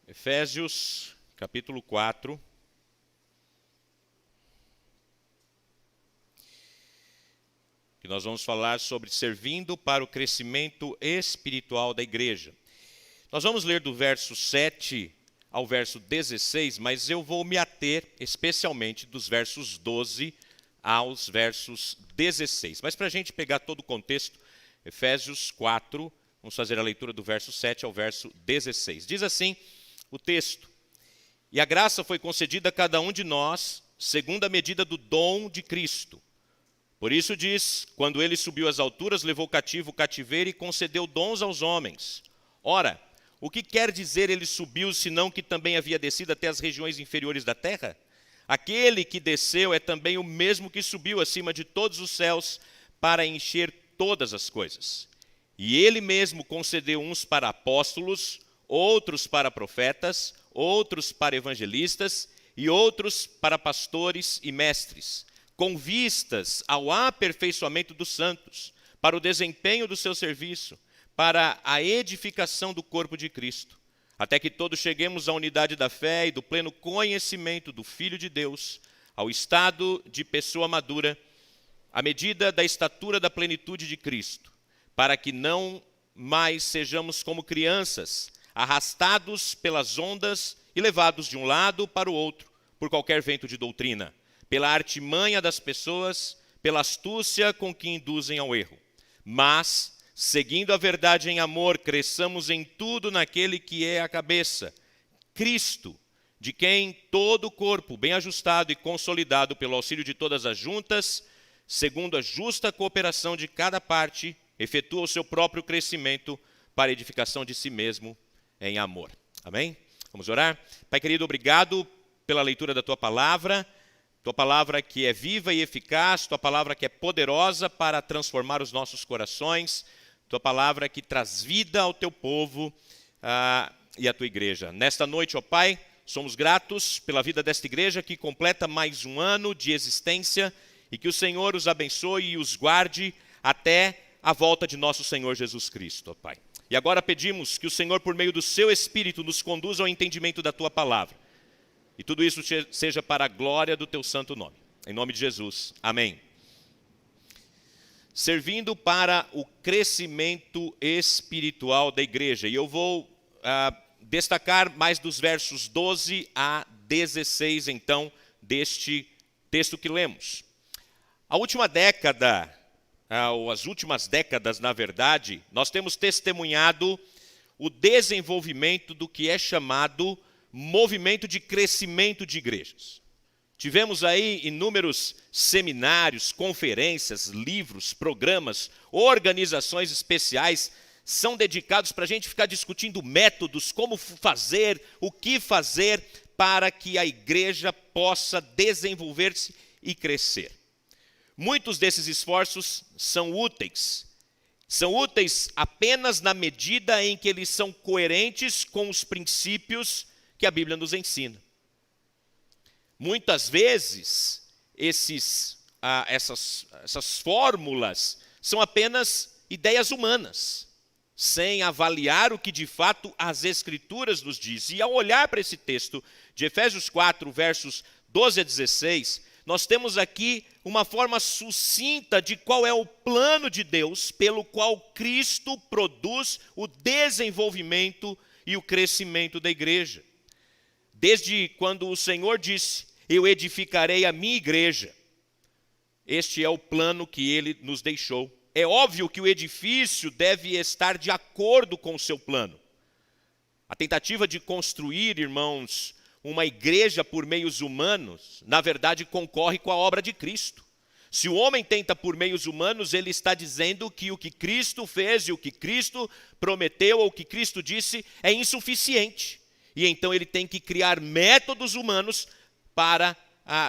Efésios, capítulo 4. Que nós vamos falar sobre servindo para o crescimento espiritual da igreja. Nós vamos ler do verso 7 ao verso 16, mas eu vou me ater especialmente dos versos 12 aos versos 16. Mas para a gente pegar todo o contexto, Efésios 4, vamos fazer a leitura do verso 7 ao verso 16. Diz assim o texto: E a graça foi concedida a cada um de nós, segundo a medida do dom de Cristo. Por isso diz, quando ele subiu às alturas, levou cativo o cativeiro e concedeu dons aos homens. Ora, o que quer dizer ele subiu, senão que também havia descido até as regiões inferiores da terra? Aquele que desceu é também o mesmo que subiu acima de todos os céus para encher todas as coisas. E ele mesmo concedeu uns para apóstolos, outros para profetas, outros para evangelistas e outros para pastores e mestres, com vistas ao aperfeiçoamento dos santos, para o desempenho do seu serviço, para a edificação do corpo de Cristo, até que todos cheguemos à unidade da fé e do pleno conhecimento do Filho de Deus, ao estado de pessoa madura, à medida da estatura da plenitude de Cristo, para que não mais sejamos como crianças, arrastados pelas ondas e levados de um lado para o outro, por qualquer vento de doutrina, pela artimanha das pessoas, pela astúcia com que induzem ao erro. Mas, seguindo a verdade em amor, cresçamos em tudo naquele que é a cabeça, Cristo, de quem todo o corpo, bem ajustado e consolidado pelo auxílio de todas as juntas, segundo a justa cooperação de cada parte, efetua o seu próprio crescimento para a edificação de si mesmo em amor. Amém? Vamos orar? Pai querido, obrigado pela leitura da Tua palavra que é viva e eficaz, Tua palavra que é poderosa para transformar os nossos corações, Tua palavra que traz vida ao Teu povo e à Tua igreja. Nesta noite, ó Pai, somos gratos pela vida desta igreja que completa mais um ano de existência e que o Senhor os abençoe e os guarde até a volta de nosso Senhor Jesus Cristo, ó Pai. E agora pedimos que o Senhor, por meio do Seu Espírito, nos conduza ao entendimento da Tua palavra. E tudo isso seja para a glória do Teu santo nome. Em nome de Jesus. Amém. Servindo para o crescimento espiritual da igreja. E eu vou destacar mais dos versos 12 a 16, então, deste texto que lemos. A última década, ou as últimas décadas, na verdade, nós temos testemunhado o desenvolvimento do que é chamado movimento de crescimento de igrejas. Tivemos aí inúmeros seminários, conferências, livros, programas, organizações especiais são dedicados para a gente ficar discutindo métodos, como fazer, o que fazer para que a igreja possa desenvolver-se e crescer. Muitos desses esforços são úteis apenas na medida em que eles são coerentes com os princípios que a Bíblia nos ensina. Muitas vezes, essas fórmulas são apenas ideias humanas, sem avaliar o que de fato as Escrituras nos dizem. E ao olhar para esse texto de Efésios 4, versos 12 a 16, nós temos aqui uma forma sucinta de qual é o plano de Deus pelo qual Cristo produz o desenvolvimento e o crescimento da igreja. Desde quando o Senhor disse, eu edificarei a minha igreja, este é o plano que Ele nos deixou. É óbvio que o edifício deve estar de acordo com o seu plano. A tentativa de construir, irmãos, uma igreja por meios humanos, na verdade concorre com a obra de Cristo. Se o homem tenta por meios humanos, ele está dizendo que o que Cristo fez e o que Cristo prometeu ou o que Cristo disse é insuficiente. E então ele tem que criar métodos humanos para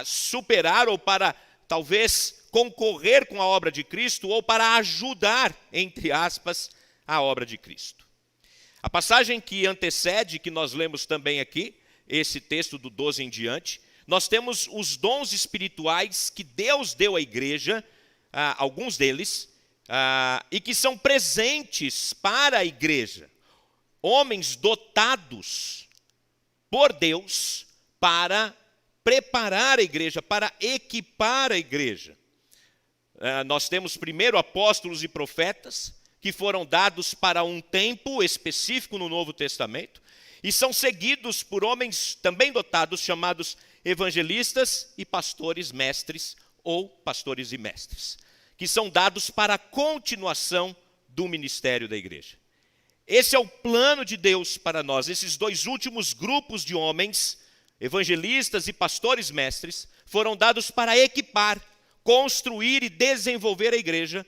superar ou para talvez concorrer com a obra de Cristo ou para ajudar, entre aspas, a obra de Cristo. A passagem que antecede, que nós lemos também aqui, esse texto do 12 em diante, nós temos os dons espirituais que Deus deu à igreja, alguns deles, e que são presentes para a igreja. Homens dotados por Deus para preparar a igreja, para equipar a igreja. Nós temos primeiro apóstolos e profetas, que foram dados para um tempo específico no Novo Testamento, e são seguidos por homens também dotados, chamados evangelistas e pastores mestres, ou pastores e mestres, que são dados para a continuação do ministério da igreja. Esse é o plano de Deus para nós. Esses dois últimos grupos de homens, evangelistas e pastores mestres, foram dados para equipar, construir e desenvolver a igreja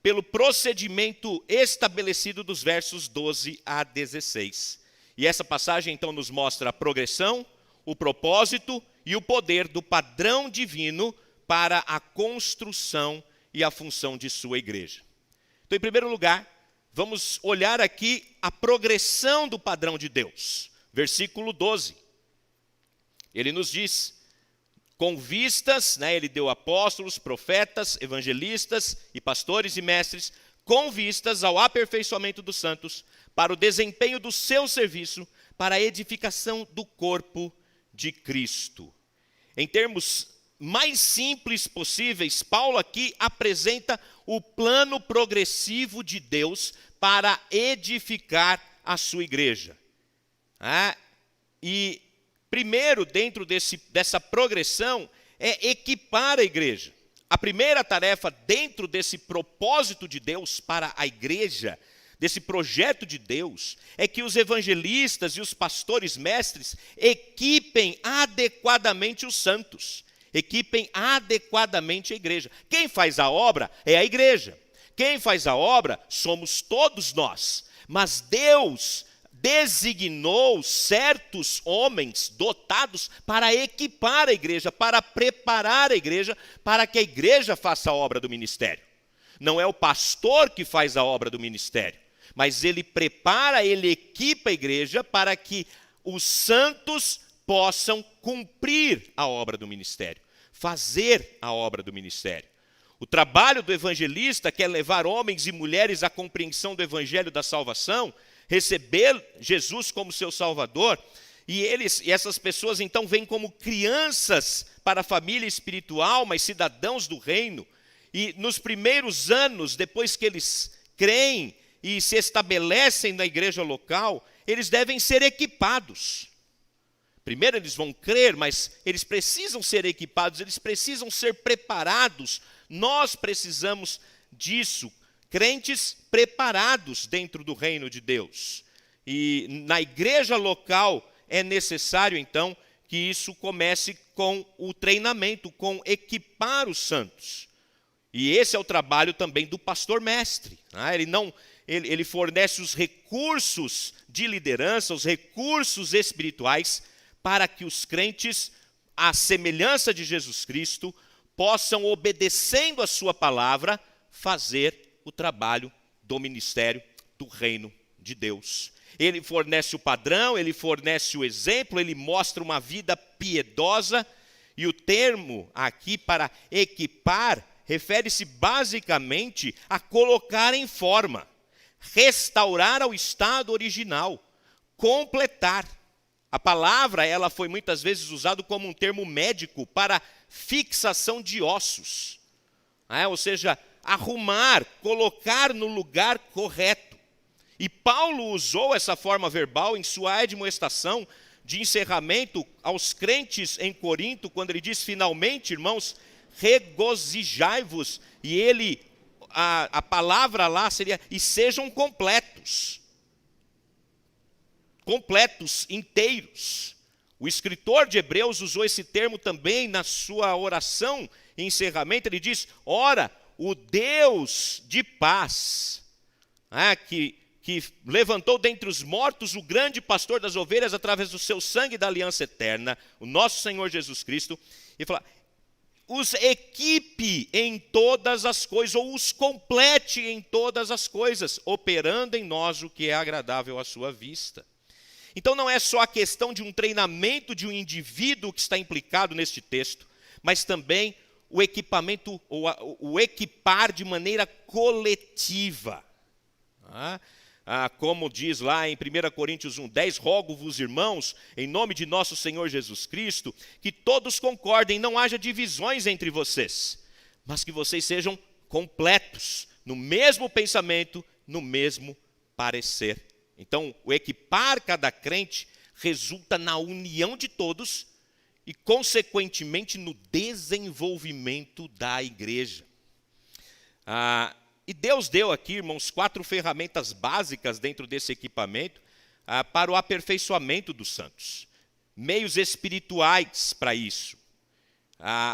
pelo procedimento estabelecido dos versos 12 a 16. E essa passagem então nos mostra a progressão, o propósito e o poder do padrão divino para a construção e a função de sua igreja. Então, em primeiro lugar, vamos olhar aqui a progressão do padrão de Deus. Versículo 12. Ele nos diz, com vistas, ele deu apóstolos, profetas, evangelistas e pastores e mestres, com vistas ao aperfeiçoamento dos santos, para o desempenho do seu serviço, para a edificação do corpo de Cristo. Em termos mais simples possíveis, Paulo aqui apresenta o plano progressivo de Deus para edificar a sua igreja. E primeiro, dentro dessa progressão, é equipar a igreja. A primeira tarefa dentro desse propósito de Deus para a igreja, desse projeto de Deus, é que os evangelistas e os pastores mestres equipem adequadamente os santos. Equipem adequadamente a igreja. Quem faz a obra é a igreja. Quem faz a obra somos todos nós. Mas Deus designou certos homens dotados para equipar a igreja, para preparar a igreja, para que a igreja faça a obra do ministério. Não é o pastor que faz a obra do ministério, mas ele prepara, ele equipa a igreja para que os santos possam cumprir a obra do ministério, fazer a obra do ministério. O trabalho do evangelista, que é levar homens e mulheres à compreensão do evangelho da salvação, receber Jesus como seu Salvador, e essas pessoas então vêm como crianças para a família espiritual, mas cidadãos do reino, e nos primeiros anos, depois que eles creem e se estabelecem na igreja local, eles devem ser equipados. Primeiro eles vão crer, mas eles precisam ser equipados, eles precisam ser preparados. Nós precisamos disso, crentes preparados dentro do reino de Deus. E na igreja local é necessário, então, que isso comece com o treinamento, com equipar os santos. E esse é o trabalho também do pastor mestre. Ele fornece os recursos de liderança, os recursos espirituais, para que os crentes, à semelhança de Jesus Cristo, possam, obedecendo a sua palavra, fazer o trabalho do ministério do reino de Deus. Ele fornece o padrão, ele fornece o exemplo, ele mostra uma vida piedosa, e o termo aqui para equipar refere-se basicamente a colocar em forma, restaurar ao estado original, completar. A palavra, ela foi muitas vezes usada como um termo médico para fixação de ossos. Ou seja, arrumar, colocar no lugar correto. E Paulo usou essa forma verbal em sua admoestação de encerramento aos crentes em Corinto, quando ele diz, finalmente, irmãos, regozijai-vos. E a palavra lá seria, e sejam completos. Completos, inteiros. O escritor de Hebreus usou esse termo também na sua oração em encerramento. Ele diz, ora, o Deus de paz, que levantou dentre os mortos o grande pastor das ovelhas através do seu sangue da aliança eterna, o nosso Senhor Jesus Cristo, e fala, os equipe em todas as coisas, ou os complete em todas as coisas, operando em nós o que é agradável à sua vista. Então não é só a questão de um treinamento de um indivíduo que está implicado neste texto, mas também o equipamento, ou o equipar de maneira coletiva. como diz lá em 1 Coríntios 1:10, rogo-vos, irmãos, em nome de nosso Senhor Jesus Cristo, que todos concordem, não haja divisões entre vocês, mas que vocês sejam completos, no mesmo pensamento, no mesmo parecer. Então, o equipar cada crente resulta na união de todos e, consequentemente, no desenvolvimento da igreja. E Deus deu aqui, irmãos, 4 ferramentas básicas dentro desse equipamento para o aperfeiçoamento dos santos. Meios espirituais para isso.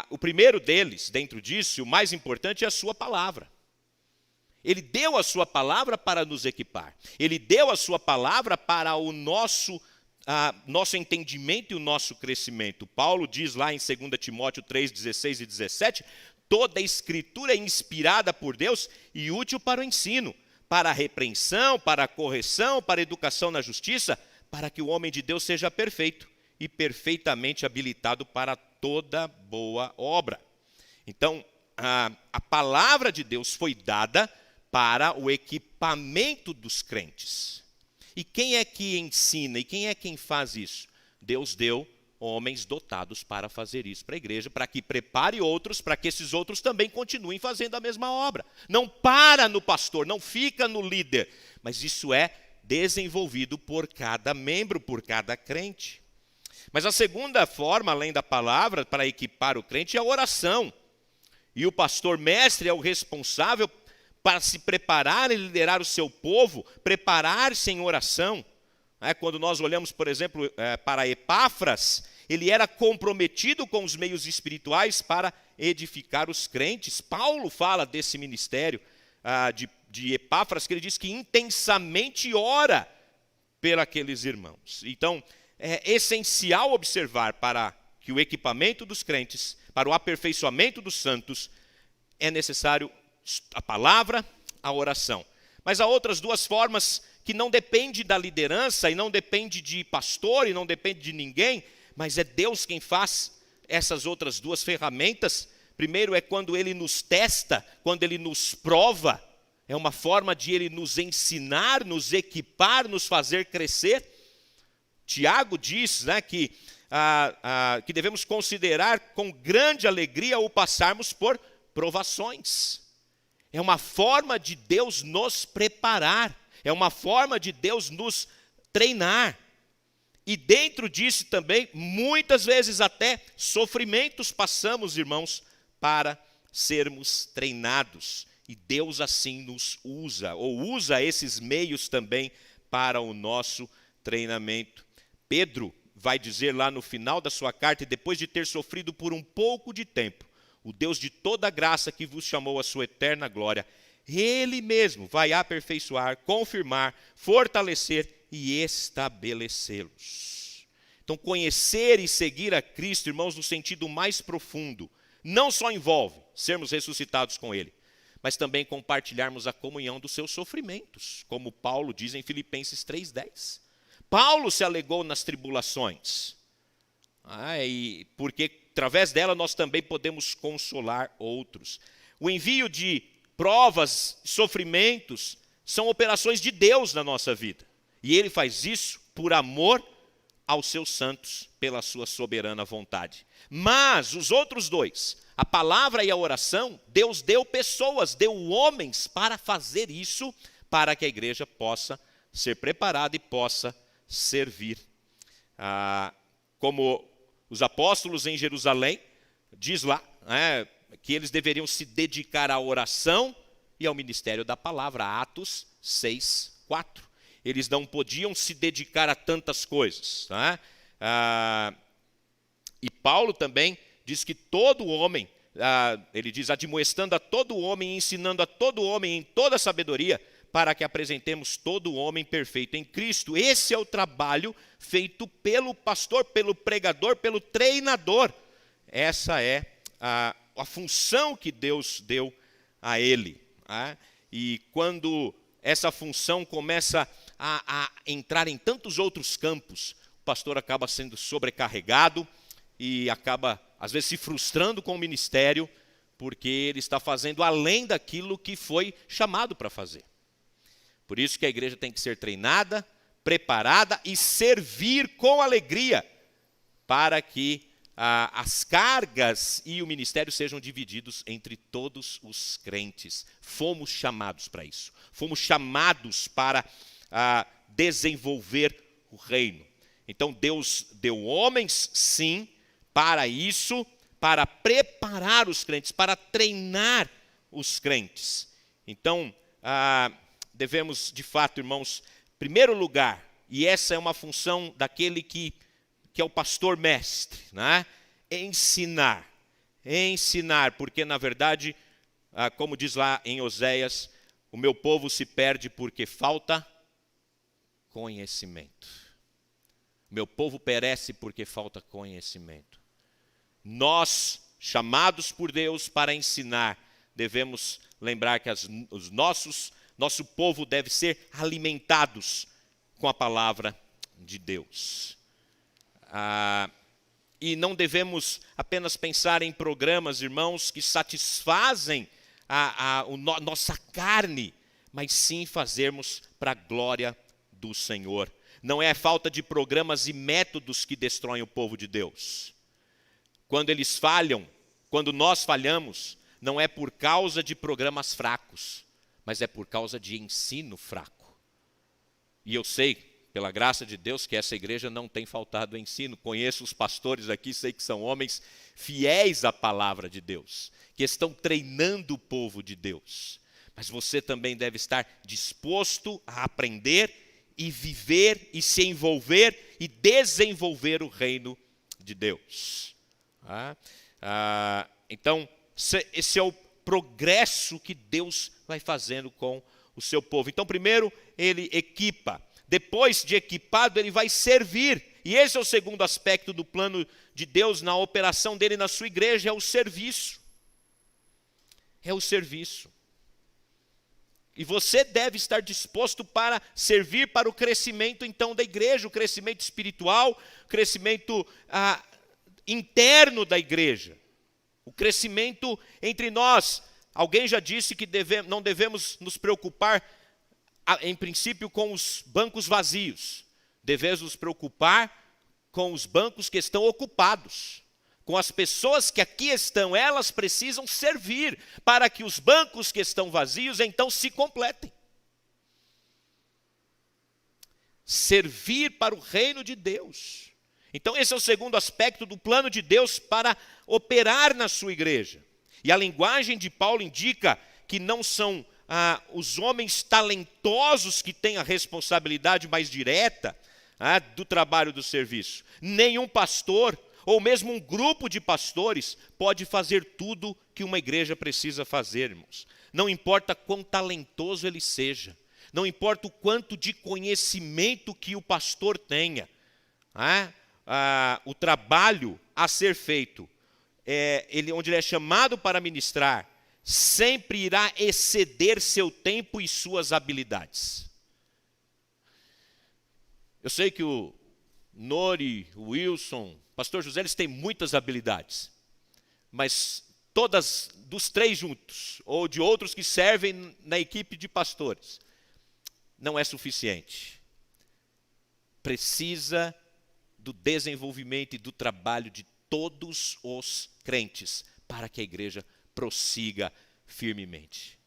O primeiro deles, dentro disso, o mais importante, é a sua palavra. Ele deu a sua palavra para nos equipar. Ele deu a sua palavra para o nosso entendimento e o nosso crescimento. Paulo diz lá em 2 Timóteo 3:16 e 17, toda a escritura é inspirada por Deus e útil para o ensino, para a repreensão, para a correção, para a educação na justiça, para que o homem de Deus seja perfeito e perfeitamente habilitado para toda boa obra. Então, a palavra de Deus foi dada para o equipamento dos crentes. E quem é que ensina? E quem é quem faz isso? Deus deu homens dotados para fazer isso para a igreja, para que prepare outros, para que esses outros também continuem fazendo a mesma obra. Não para no pastor, não fica no líder, mas isso é desenvolvido por cada membro, por cada crente. Mas a segunda forma, além da palavra, para equipar o crente, é a oração. E o pastor mestre é o responsável para se preparar e liderar o seu povo, preparar-se em oração. Quando nós olhamos, por exemplo, para Epáfras, ele era comprometido com os meios espirituais para edificar os crentes. Paulo fala desse ministério de Epáfras, que ele diz que intensamente ora pelos irmãos. Então, é essencial observar para que o equipamento dos crentes, para o aperfeiçoamento dos santos, é necessário a palavra, a oração. Mas há outras 2 formas que não depende da liderança e não depende de pastor e não depende de ninguém, mas é Deus quem faz essas outras 2 ferramentas. Primeiro é quando Ele nos testa, quando Ele nos prova, é uma forma de Ele nos ensinar, nos equipar, nos fazer crescer. Tiago diz que devemos considerar com grande alegria o passarmos por provações. É uma forma de Deus nos preparar. É uma forma de Deus nos treinar. E dentro disso também, muitas vezes até sofrimentos passamos, irmãos, para sermos treinados. E Deus assim nos usa, ou usa esses meios também para o nosso treinamento. Pedro vai dizer lá no final da sua carta, e depois de ter sofrido por um pouco de tempo, o Deus de toda graça que vos chamou à sua eterna glória, Ele mesmo vai aperfeiçoar, confirmar, fortalecer e estabelecê-los. Então, conhecer e seguir a Cristo, irmãos, no sentido mais profundo, não só envolve sermos ressuscitados com Ele, mas também compartilharmos a comunhão dos seus sofrimentos, como Paulo diz em Filipenses 3:10. Paulo se alegou nas tribulações, porque através dela nós também podemos consolar outros. O envio de provas, sofrimentos, são operações de Deus na nossa vida. E Ele faz isso por amor aos seus santos, pela sua soberana vontade. Mas os outros 2, a palavra e a oração, Deus deu pessoas, deu homens para fazer isso, para que a igreja possa ser preparada e possa servir. Como os apóstolos em Jerusalém, diz lá, que eles deveriam se dedicar à oração e ao ministério da palavra, Atos 6:4. Eles não podiam se dedicar a tantas coisas. E Paulo também diz que todo homem, ele diz, admoestando a todo homem, ensinando a todo homem em toda sabedoria, para que apresentemos todo homem perfeito em Cristo. Esse é o trabalho feito pelo pastor, pelo pregador, pelo treinador. Essa é a função que Deus deu a ele. E quando essa função começa a entrar em tantos outros campos, o pastor acaba sendo sobrecarregado e acaba, às vezes, se frustrando com o ministério, porque ele está fazendo além daquilo que foi chamado para fazer. Por isso que a igreja tem que ser treinada, preparada e servir com alegria, para que as cargas e o ministério sejam divididos entre todos os crentes. Fomos chamados para isso. Fomos chamados para desenvolver o reino. Então Deus deu homens, sim, para isso, para preparar os crentes, para treinar os crentes. Então, devemos, de fato, irmãos, em primeiro lugar, e essa é uma função daquele que é o pastor mestre, né? Ensinar, porque na verdade, como diz lá em Oséias, o meu povo se perde porque falta conhecimento. O meu povo perece porque falta conhecimento. Nós, chamados por Deus para ensinar, devemos lembrar que nosso povo deve ser alimentados com a palavra de Deus. E não devemos apenas pensar em programas, irmãos, que satisfazem nossa carne, mas sim fazermos para a glória do Senhor. Não é a falta de programas e métodos que destroem o povo de Deus. Quando eles falham, quando nós falhamos, não é por causa de programas fracos, mas é por causa de ensino fraco. E eu sei, pela graça de Deus, que essa igreja não tem faltado ensino. Conheço os pastores aqui, sei que são homens fiéis à palavra de Deus, que estão treinando o povo de Deus. Mas você também deve estar disposto a aprender e viver e se envolver e desenvolver o reino de Deus. Então, esse é o progresso que Deus vai fazendo com o seu povo. Então, primeiro, ele equipa. Depois de equipado, ele vai servir. E esse é o segundo aspecto do plano de Deus na operação dele na sua igreja, é o serviço. É o serviço. E você deve estar disposto para servir para o crescimento, então, da igreja, o crescimento espiritual, o crescimento interno da igreja, o crescimento entre nós. Alguém já disse que não devemos nos preocupar, em princípio, com os bancos vazios. Devemos nos preocupar com os bancos que estão ocupados. Com as pessoas que aqui estão, elas precisam servir para que os bancos que estão vazios, então, se completem. Servir para o reino de Deus. Então, esse é o segundo aspecto do plano de Deus para operar na sua igreja. E a linguagem de Paulo indica que não são os homens talentosos que têm a responsabilidade mais direta do trabalho do serviço. Nenhum pastor, ou mesmo um grupo de pastores, pode fazer tudo que uma igreja precisa fazer, irmãos. Não importa quão talentoso ele seja, não importa o quanto de conhecimento que o pastor tenha, o trabalho a ser feito, onde ele é chamado para ministrar, sempre irá exceder seu tempo e suas habilidades. Eu sei que o Nori, o Wilson, o pastor José, eles têm muitas habilidades, mas todas dos três juntos, ou de outros que servem na equipe de pastores, não é suficiente. Precisa do desenvolvimento e do trabalho de todos os crentes para que a igreja prossiga firmemente.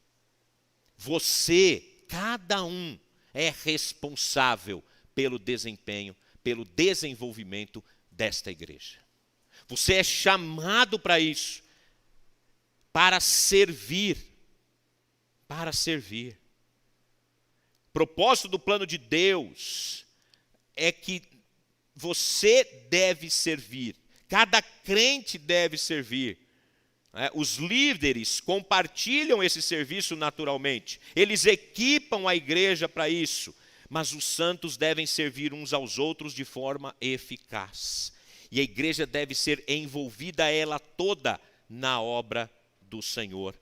Você, cada um, é responsável pelo desempenho, pelo desenvolvimento desta igreja. Você é chamado para isso, para servir. Para servir. O propósito do plano de Deus é que você deve servir. Cada crente deve servir. Os líderes compartilham esse serviço naturalmente. Eles equipam a igreja para isso. Mas os santos devem servir uns aos outros de forma eficaz. E a igreja deve ser envolvida ela toda na obra do Senhor.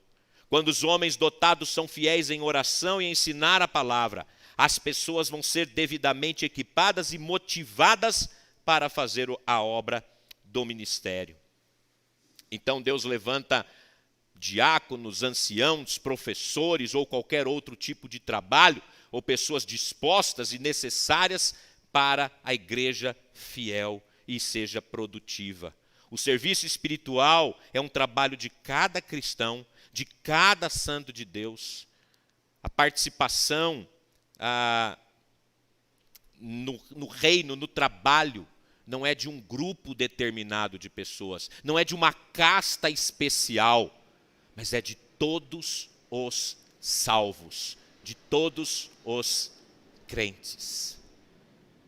Quando os homens dotados são fiéis em oração e ensinar a palavra, as pessoas vão ser devidamente equipadas e motivadas para fazer a obra do ministério. Então Deus levanta diáconos, anciãos, professores ou qualquer outro tipo de trabalho ou pessoas dispostas e necessárias para a igreja fiel e seja produtiva. O serviço espiritual é um trabalho de cada cristão, de cada santo de Deus. A participação no reino, no trabalho, não é de um grupo determinado de pessoas, não é de uma casta especial, mas é de todos os salvos, de todos os crentes.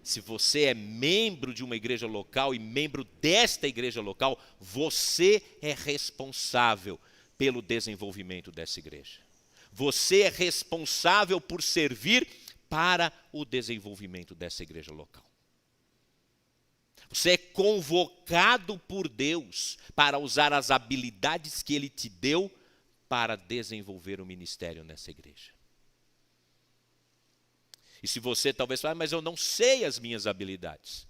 Se você é membro de uma igreja local e membro desta igreja local, você é responsável pelo desenvolvimento dessa igreja. Você é responsável por servir para o desenvolvimento dessa igreja local. Você é convocado por Deus para usar as habilidades que Ele te deu para desenvolver o ministério nessa igreja. E se você talvez fale, mas eu não sei as minhas habilidades.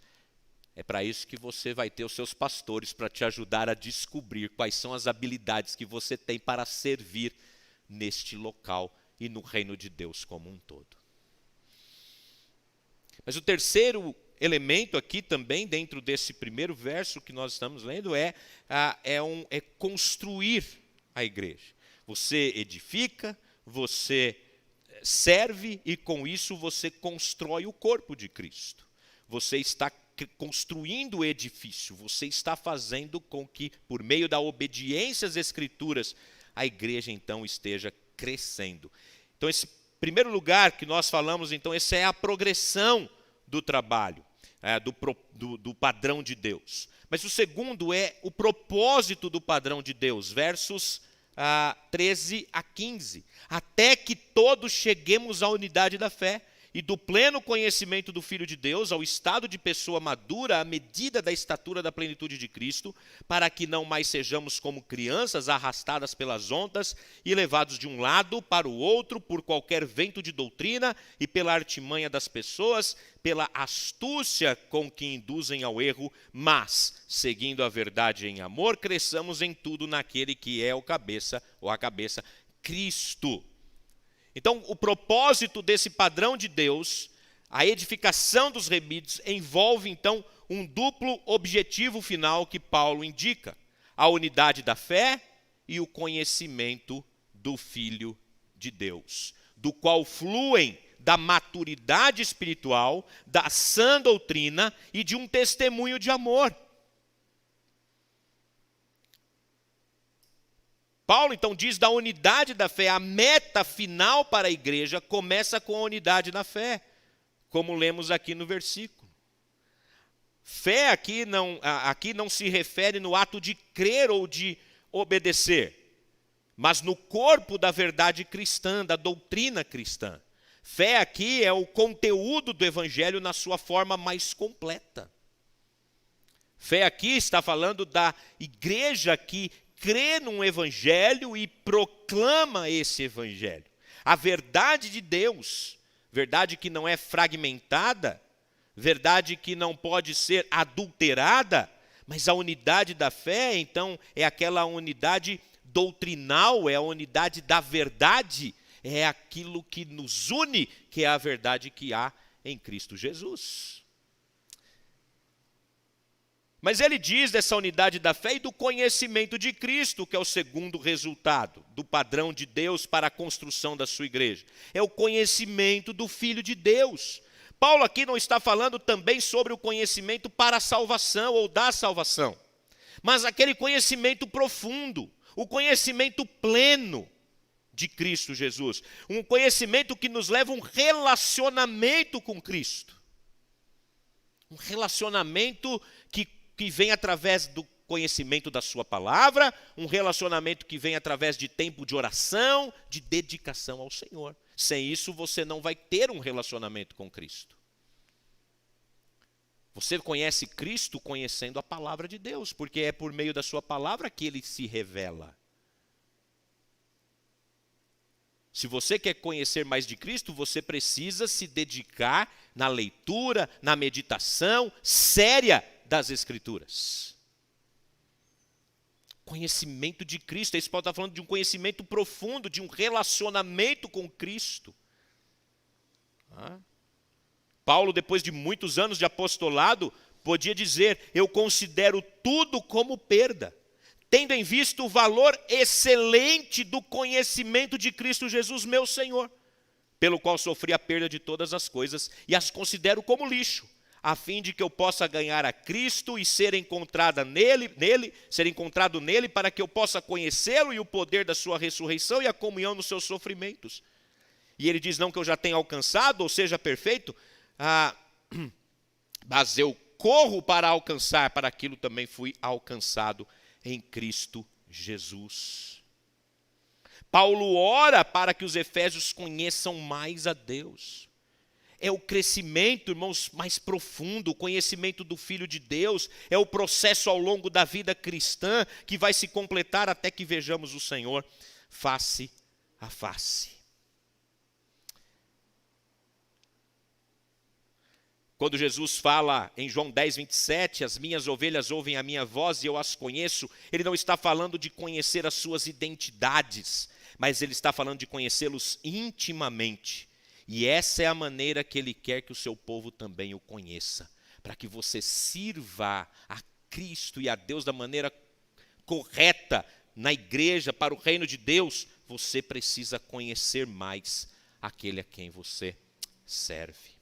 É para isso que você vai ter os seus pastores para te ajudar a descobrir quais são as habilidades que você tem para servir neste local e no reino de Deus como um todo. Mas o terceiro elemento aqui também, dentro desse primeiro verso que nós estamos lendo, é construir a igreja. Você edifica, você serve e com isso você constrói o corpo de Cristo. Você está construindo o edifício, você está fazendo com que, por meio da obediência às Escrituras, a igreja então esteja crescendo. Então esse primeiro lugar que nós falamos, então, essa é a progressão do trabalho, do padrão de Deus. Mas o segundo é o propósito do padrão de Deus, versos 13 a 15. Até que todos cheguemos à unidade da fé e do pleno conhecimento do Filho de Deus, ao estado de pessoa madura, à medida da estatura da plenitude de Cristo, para que não mais sejamos como crianças arrastadas pelas ondas e levados de um lado para o outro por qualquer vento de doutrina e pela artimanha das pessoas, pela astúcia com que induzem ao erro, mas, seguindo a verdade em amor, cresçamos em tudo naquele que é o cabeça, ou a cabeça, Cristo. Então, o propósito desse padrão de Deus, a edificação dos remidos, envolve, então, um duplo objetivo final que Paulo indica: a unidade da fé e o conhecimento do Filho de Deus, do qual fluem da maturidade espiritual, da sã doutrina e de um testemunho de amor. Paulo, então, diz da unidade da fé. A meta final para a igreja começa com a unidade na fé, como lemos aqui no versículo. Fé aqui não se refere no ato de crer ou de obedecer, mas no corpo da verdade cristã, da doutrina cristã. Fé aqui é o conteúdo do evangelho na sua forma mais completa. Fé aqui está falando da igreja que crê num evangelho e proclama esse evangelho. A verdade de Deus, verdade que não é fragmentada, verdade que não pode ser adulterada, mas a unidade da fé, então, é aquela unidade doutrinal, é a unidade da verdade, é aquilo que nos une, que é a verdade que há em Cristo Jesus. Mas ele diz dessa unidade da fé e do conhecimento de Cristo, que é o segundo resultado do padrão de Deus para a construção da sua igreja. É o conhecimento do Filho de Deus. Paulo aqui não está falando também sobre o conhecimento para a salvação ou da salvação, mas aquele conhecimento profundo, o conhecimento pleno de Cristo Jesus. Um conhecimento que nos leva a um relacionamento com Cristo. Um relacionamento que vem através do conhecimento da sua palavra, um relacionamento que vem através de tempo de oração, de dedicação ao Senhor. Sem isso, você não vai ter um relacionamento com Cristo. Você conhece Cristo conhecendo a palavra de Deus, porque é por meio da sua palavra que ele se revela. Se você quer conhecer mais de Cristo, você precisa se dedicar na leitura, na meditação séria das Escrituras. Conhecimento de Cristo, esse Paulo está falando de um conhecimento profundo, de um relacionamento com Cristo. Paulo, depois de muitos anos de apostolado, podia dizer: eu considero tudo como perda, tendo em vista o valor excelente do conhecimento de Cristo Jesus, meu Senhor, pelo qual sofri a perda de todas as coisas e as considero como lixo, a fim de que eu possa ganhar a Cristo e ser encontrado nele, para que eu possa conhecê-lo e o poder da sua ressurreição e a comunhão nos seus sofrimentos. E ele diz: não que eu já tenha alcançado, ou seja, perfeito, mas eu corro para alcançar, para aquilo também fui alcançado em Cristo Jesus. Paulo ora para que os efésios conheçam mais a Deus. É o crescimento, irmãos, mais profundo, o conhecimento do Filho de Deus, é o processo ao longo da vida cristã que vai se completar até que vejamos o Senhor face a face. Quando Jesus fala em João 10, 27, as minhas ovelhas ouvem a minha voz e eu as conheço, ele não está falando de conhecer as suas identidades, mas ele está falando de conhecê-los intimamente. E essa é a maneira que ele quer que o seu povo também o conheça, para que você sirva a Cristo e a Deus da maneira correta na igreja, para o reino de Deus. Você precisa conhecer mais aquele a quem você serve.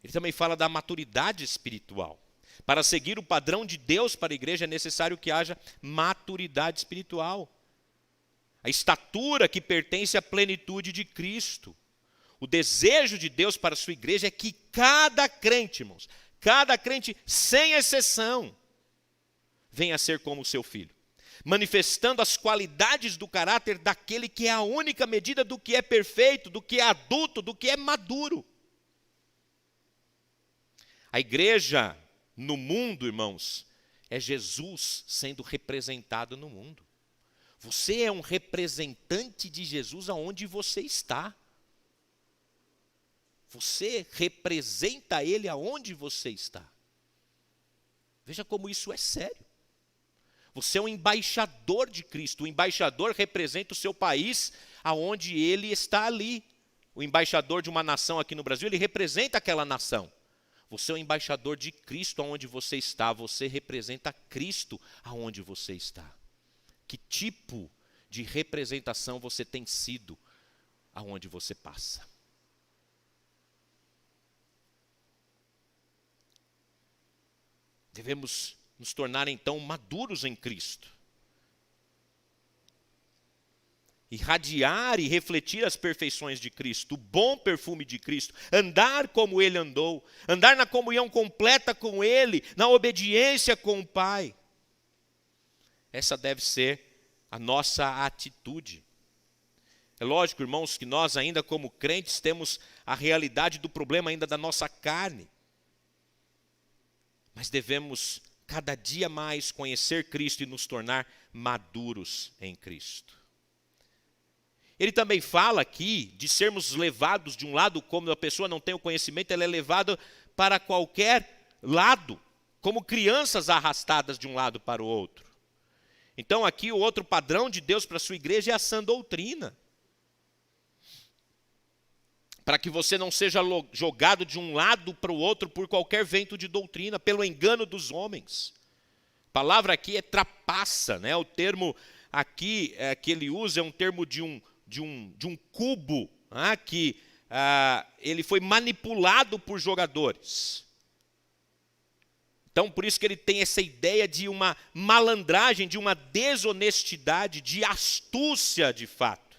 Ele também fala da maturidade espiritual. Para seguir o padrão de Deus para a igreja é necessário que haja maturidade espiritual. A estatura que pertence à plenitude de Cristo. O desejo de Deus para a sua igreja é que cada crente, irmãos, cada crente, sem exceção, venha a ser como o seu filho, manifestando as qualidades do caráter daquele que é a única medida do que é perfeito, do que é adulto, do que é maduro. A igreja no mundo, irmãos, é Jesus sendo representado no mundo. Você é um representante de Jesus aonde você está. Você representa Ele aonde você está. Veja como isso é sério. Você é um embaixador de Cristo. O embaixador representa o seu país aonde ele está ali. O embaixador de uma nação aqui no Brasil, ele representa aquela nação. Você é o embaixador de Cristo aonde você está. Você representa Cristo aonde você está. Que tipo de representação você tem sido aonde você passa? Devemos nos tornar então maduros em Cristo. Irradiar e refletir as perfeições de Cristo, o bom perfume de Cristo, andar como Ele andou, andar na comunhão completa com Ele, na obediência com o Pai. Essa deve ser a nossa atitude. É lógico, irmãos, que nós ainda como crentes temos a realidade do problema ainda da nossa carne. Mas devemos cada dia mais conhecer Cristo e nos tornar maduros em Cristo. Ele também fala aqui de sermos levados de um lado, como a pessoa não tem o conhecimento, ela é levada para qualquer lado, como crianças arrastadas de um lado para o outro. Então aqui o outro padrão de Deus para a sua igreja é a sã doutrina. Para que você não seja jogado de um lado para o outro por qualquer vento de doutrina, pelo engano dos homens. A palavra aqui é trapaça, né? O termo aqui que ele usa é um termo de um cubo, que ele foi manipulado por jogadores. Então, por isso que ele tem essa ideia de uma malandragem, de uma desonestidade, de astúcia de fato,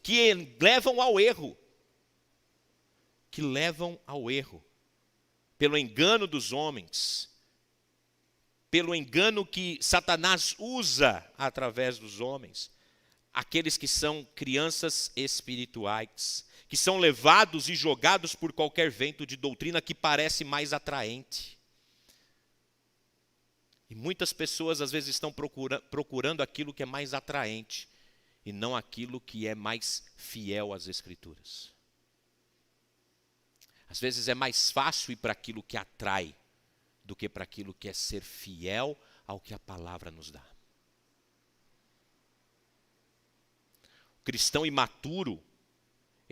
que levam ao erro. Que levam ao erro, pelo engano dos homens, pelo engano que Satanás usa através dos homens, aqueles que são crianças espirituais, que são levados e jogados por qualquer vento de doutrina que parece mais atraente. E muitas pessoas às vezes estão procurando aquilo que é mais atraente e não aquilo que é mais fiel às Escrituras. Às vezes é mais fácil ir para aquilo que atrai do que para aquilo que é ser fiel ao que a palavra nos dá. O cristão imaturo,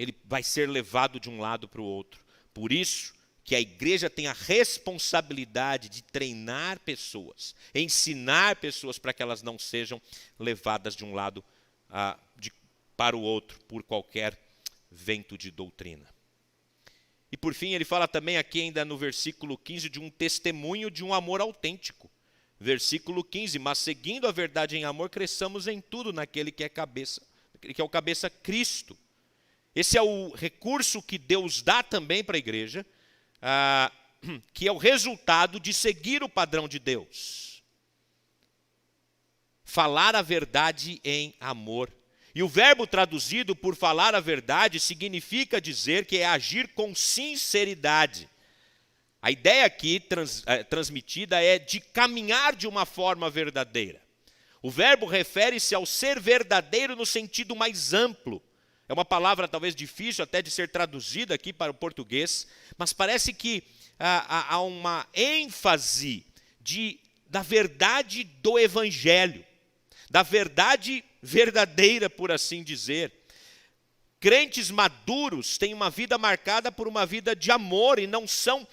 ele vai ser levado de um lado para o outro. Por isso que a igreja tem a responsabilidade de treinar pessoas, ensinar pessoas para que elas não sejam levadas de um lado para o outro por qualquer vento de doutrina. E por fim, ele fala também aqui ainda no versículo 15 de um testemunho de um amor autêntico. Versículo 15, mas seguindo a verdade em amor, cresçamos em tudo naquele que é o cabeça Cristo. Esse é o recurso que Deus dá também para a igreja, que é o resultado de seguir o padrão de Deus. Falar a verdade em amor. E o verbo traduzido por falar a verdade significa dizer que é agir com sinceridade. A ideia aqui transmitida é de caminhar de uma forma verdadeira. O verbo refere-se ao ser verdadeiro no sentido mais amplo. É uma palavra talvez difícil até de ser traduzida aqui para o português, mas parece que há uma ênfase da verdade do evangelho, da verdade verdadeira, por assim dizer. Crentes maduros têm uma vida marcada por uma vida de amor e não são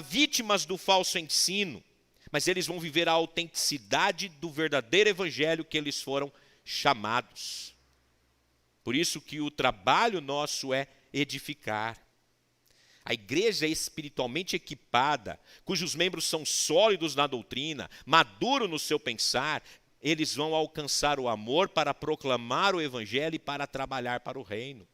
vítimas do falso ensino, mas eles vão viver a autenticidade do verdadeiro evangelho que eles foram chamados. Por isso que o trabalho nosso é edificar. A igreja é espiritualmente equipada, cujos membros são sólidos na doutrina, maduros no seu pensar, eles vão alcançar o amor para proclamar o evangelho e para trabalhar para o reino.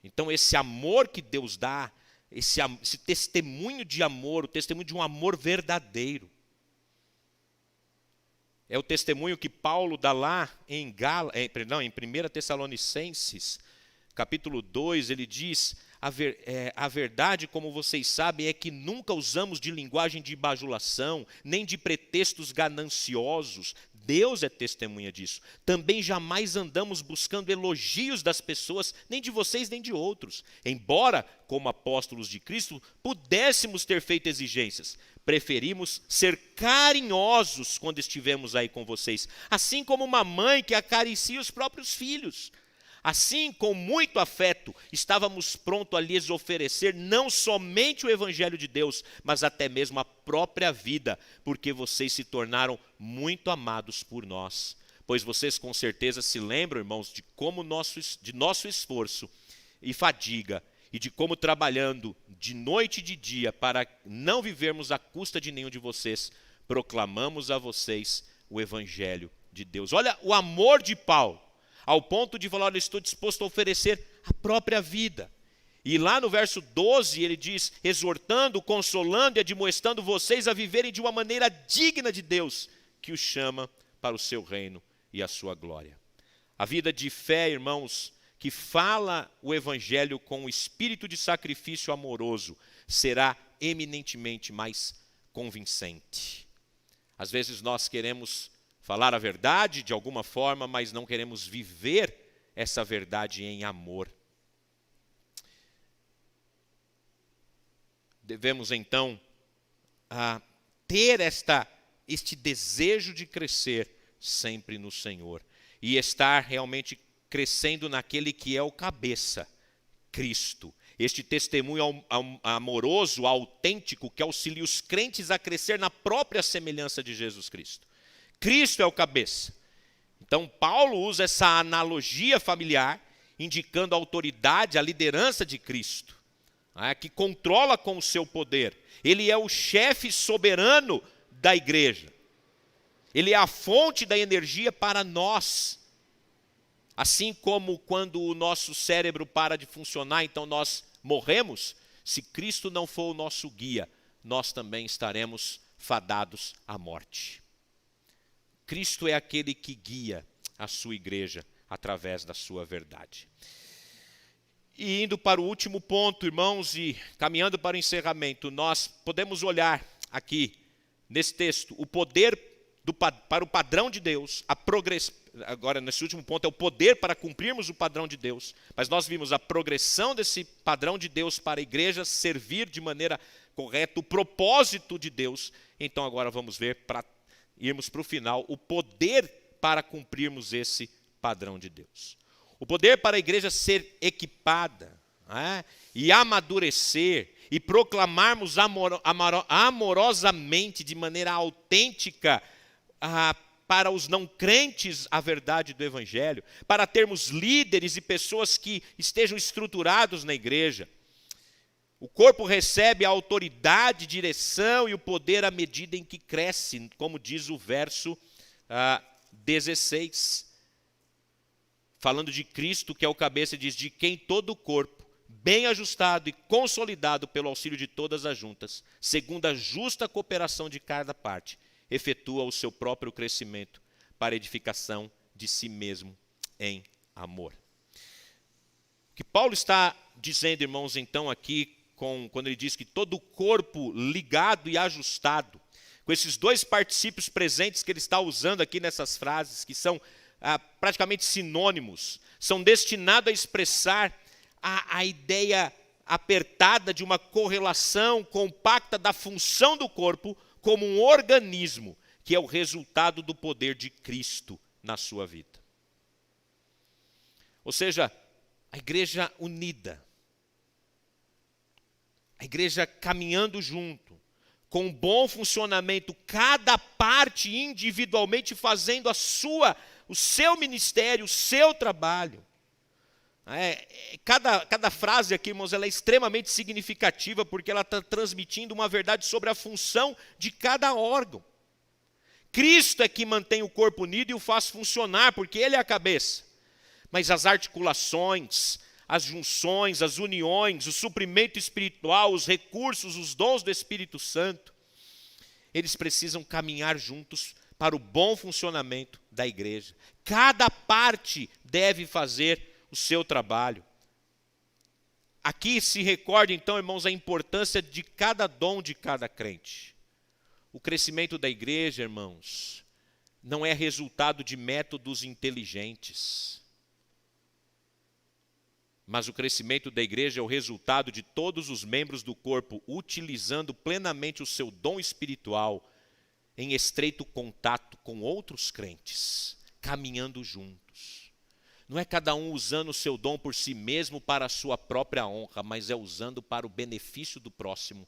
Então esse amor que Deus dá, esse testemunho de amor, o testemunho de um amor verdadeiro, é o testemunho que Paulo dá lá em 1 Tessalonicenses, capítulo 2, ele diz, a verdade, como vocês sabem, é que nunca usamos de linguagem de bajulação, nem de pretextos gananciosos. Deus é testemunha disso. Também jamais andamos buscando elogios das pessoas, nem de vocês, nem de outros. Embora, como apóstolos de Cristo, pudéssemos ter feito exigências, preferimos ser carinhosos quando estivemos aí com vocês, assim como uma mãe que acaricia os próprios filhos. Assim, com muito afeto, estávamos prontos a lhes oferecer não somente o evangelho de Deus, mas até mesmo a própria vida, porque vocês se tornaram muito amados por nós. Pois vocês com certeza se lembram, irmãos, de nosso esforço e fadiga, e de como trabalhando de noite e de dia para não vivermos à custa de nenhum de vocês, proclamamos a vocês o evangelho de Deus. Olha o amor de Paulo, ao ponto de falar, eu estou disposto a oferecer a própria vida. E lá no verso 12 ele diz, exortando, consolando e admoestando vocês a viverem de uma maneira digna de Deus, que os chama para o seu reino e a sua glória. A vida de fé, irmãos, que fala o evangelho com o espírito de sacrifício amoroso, será eminentemente mais convincente. Às vezes nós queremos falar a verdade de alguma forma, mas não queremos viver essa verdade em amor. Devemos então ter este desejo de crescer sempre no Senhor e estar realmente crescendo naquele que é o cabeça, Cristo. Este testemunho amoroso, autêntico, que auxilia os crentes a crescer na própria semelhança de Jesus Cristo. Cristo é o cabeça. Então Paulo usa essa analogia familiar, indicando a autoridade, a liderança de Cristo, que controla com o seu poder. Ele é o chefe soberano da igreja. Ele é a fonte da energia para nós. Assim como quando o nosso cérebro para de funcionar, então nós morremos, se Cristo não for o nosso guia, nós também estaremos fadados à morte. Cristo é aquele que guia a sua igreja através da sua verdade. E indo para o último ponto, irmãos, e caminhando para o encerramento, nós podemos olhar aqui, nesse texto, o poder para o padrão de Deus, agora nesse último ponto é o poder para cumprirmos o padrão de Deus, mas nós vimos a progressão desse padrão de Deus para a igreja servir de maneira correta, o propósito de Deus. Então agora vamos ver, para irmos para o final, o poder para cumprirmos esse padrão de Deus. O poder para a igreja ser equipada, e amadurecer e proclamarmos amorosamente, de maneira autêntica, para os não crentes a verdade do Evangelho, para termos líderes e pessoas que estejam estruturados na igreja. O corpo recebe a autoridade, direção e o poder à medida em que cresce, como diz o verso 16. Falando de Cristo, que é o cabeça, diz: de quem todo o corpo, bem ajustado e consolidado pelo auxílio de todas as juntas, segundo a justa cooperação de cada parte, efetua o seu próprio crescimento para a edificação de si mesmo em amor. O que Paulo está dizendo, irmãos, então aqui, quando ele diz que todo o corpo ligado e ajustado, com esses dois particípios presentes que ele está usando aqui nessas frases, que são praticamente sinônimos, são destinados a expressar a ideia apertada de uma correlação compacta da função do corpo como um organismo, que é o resultado do poder de Cristo na sua vida. Ou seja, a igreja unida, a igreja caminhando junto, com bom funcionamento, cada parte individualmente fazendo o seu ministério, o seu trabalho. Cada frase aqui, irmãos, ela é extremamente significativa, porque ela está transmitindo uma verdade sobre a função de cada órgão. Cristo é que mantém o corpo unido e o faz funcionar, porque Ele é a cabeça. Mas as articulações, as junções, as uniões, o suprimento espiritual, os recursos, os dons do Espírito Santo, eles precisam caminhar juntos para o bom funcionamento da igreja. Cada parte deve fazer o seu trabalho. Aqui se recorde, então, irmãos, a importância de cada dom de cada crente. O crescimento da igreja, irmãos, não é resultado de métodos inteligentes. Mas o crescimento da igreja é o resultado de todos os membros do corpo utilizando plenamente o seu dom espiritual em estreito contato com outros crentes, caminhando juntos. Não é cada um usando o seu dom por si mesmo para a sua própria honra, mas é usando para o benefício do próximo.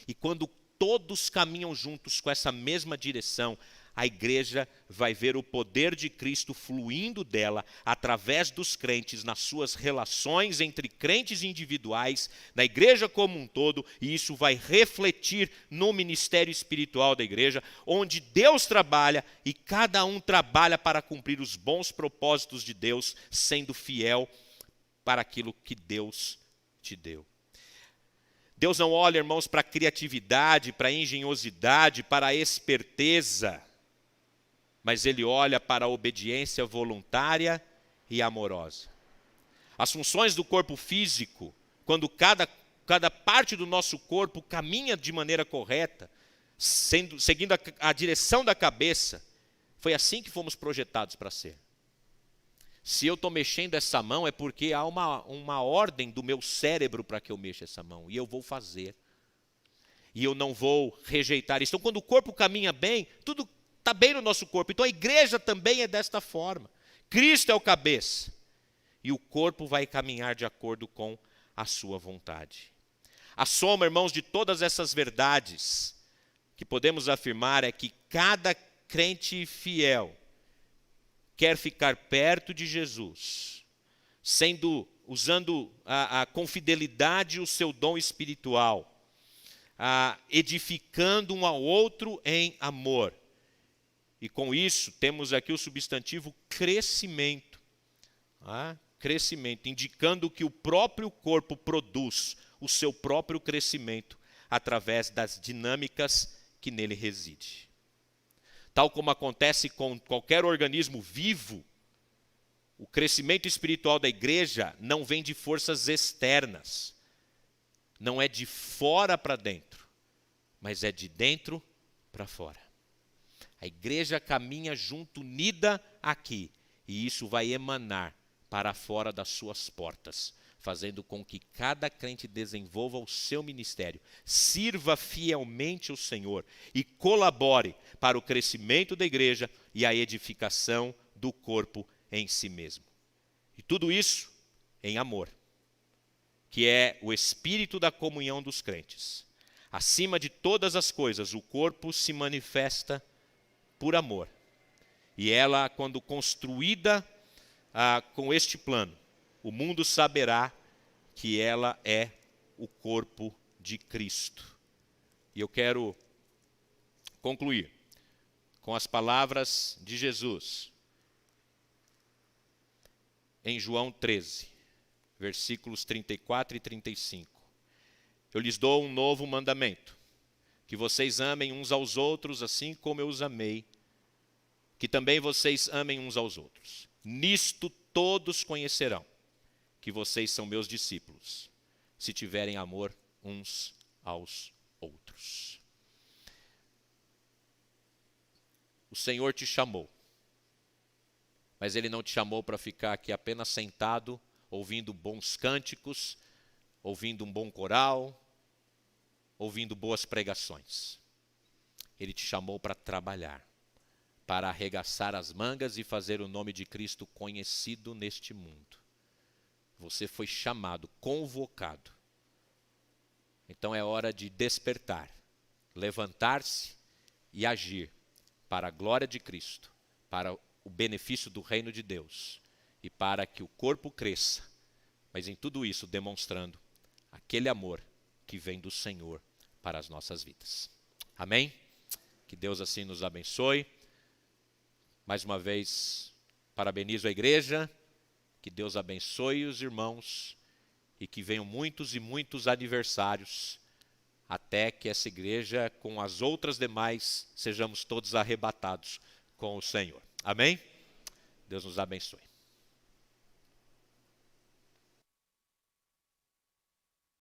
E quando todos caminham juntos com essa mesma direção, a igreja vai ver o poder de Cristo fluindo dela através dos crentes nas suas relações entre crentes individuais, na igreja como um todo, e isso vai refletir no ministério espiritual da igreja, onde Deus trabalha e cada um trabalha para cumprir os bons propósitos de Deus, sendo fiel para aquilo que Deus te deu. Deus não olha, irmãos, para a criatividade, para a engenhosidade, para a esperteza, mas Ele olha para a obediência voluntária e amorosa. As funções do corpo físico, quando cada parte do nosso corpo caminha de maneira correta, seguindo a direção da cabeça, foi assim que fomos projetados para ser. Se eu estou mexendo essa mão, é porque há uma ordem do meu cérebro para que eu mexa essa mão, e eu vou fazer. E eu não vou rejeitar isso. Então, quando o corpo caminha bem, tudo está bem no nosso corpo. Então, a igreja também é desta forma. Cristo é o cabeça. E o corpo vai caminhar de acordo com a sua vontade. A soma, irmãos, de todas essas verdades que podemos afirmar é que cada crente fiel quer ficar perto de Jesus, usando com fidelidade o seu dom espiritual, edificando um ao outro em amor. E com isso temos aqui o substantivo crescimento. Crescimento, indicando que o próprio corpo produz o seu próprio crescimento através das dinâmicas que nele reside. Tal como acontece com qualquer organismo vivo, o crescimento espiritual da igreja não vem de forças externas. Não é de fora para dentro, mas é de dentro para fora. A igreja caminha junto, unida aqui, e isso vai emanar para fora das suas portas, fazendo com que cada crente desenvolva o seu ministério, sirva fielmente o Senhor e colabore para o crescimento da igreja e a edificação do corpo em si mesmo. E tudo isso em amor, que é o espírito da comunhão dos crentes. Acima de todas as coisas, o corpo se manifesta por amor. E ela, quando construída com este plano, o mundo saberá que ela é o corpo de Cristo. E eu quero concluir com as palavras de Jesus em João 13, versículos 34 e 35. Eu lhes dou um novo mandamento, que vocês amem uns aos outros assim como eu os amei, que também vocês amem uns aos outros. Nisto todos conhecerão que vocês são meus discípulos, se tiverem amor uns aos outros. O Senhor te chamou, mas Ele não te chamou para ficar aqui apenas sentado, ouvindo bons cânticos, ouvindo um bom coral, ouvindo boas pregações. Ele te chamou para trabalhar, para arregaçar as mangas e fazer o nome de Cristo conhecido neste mundo. Você foi chamado, convocado. Então é hora de despertar, levantar-se e agir para a glória de Cristo, para o benefício do reino de Deus e para que o corpo cresça, mas em tudo isso demonstrando aquele amor que vem do Senhor para as nossas vidas. Amém? Que Deus assim nos abençoe. Mais uma vez, parabenizo a igreja, que Deus abençoe os irmãos e que venham muitos e muitos aniversários, até que essa igreja, com as outras demais, sejamos todos arrebatados com o Senhor. Amém? Deus nos abençoe.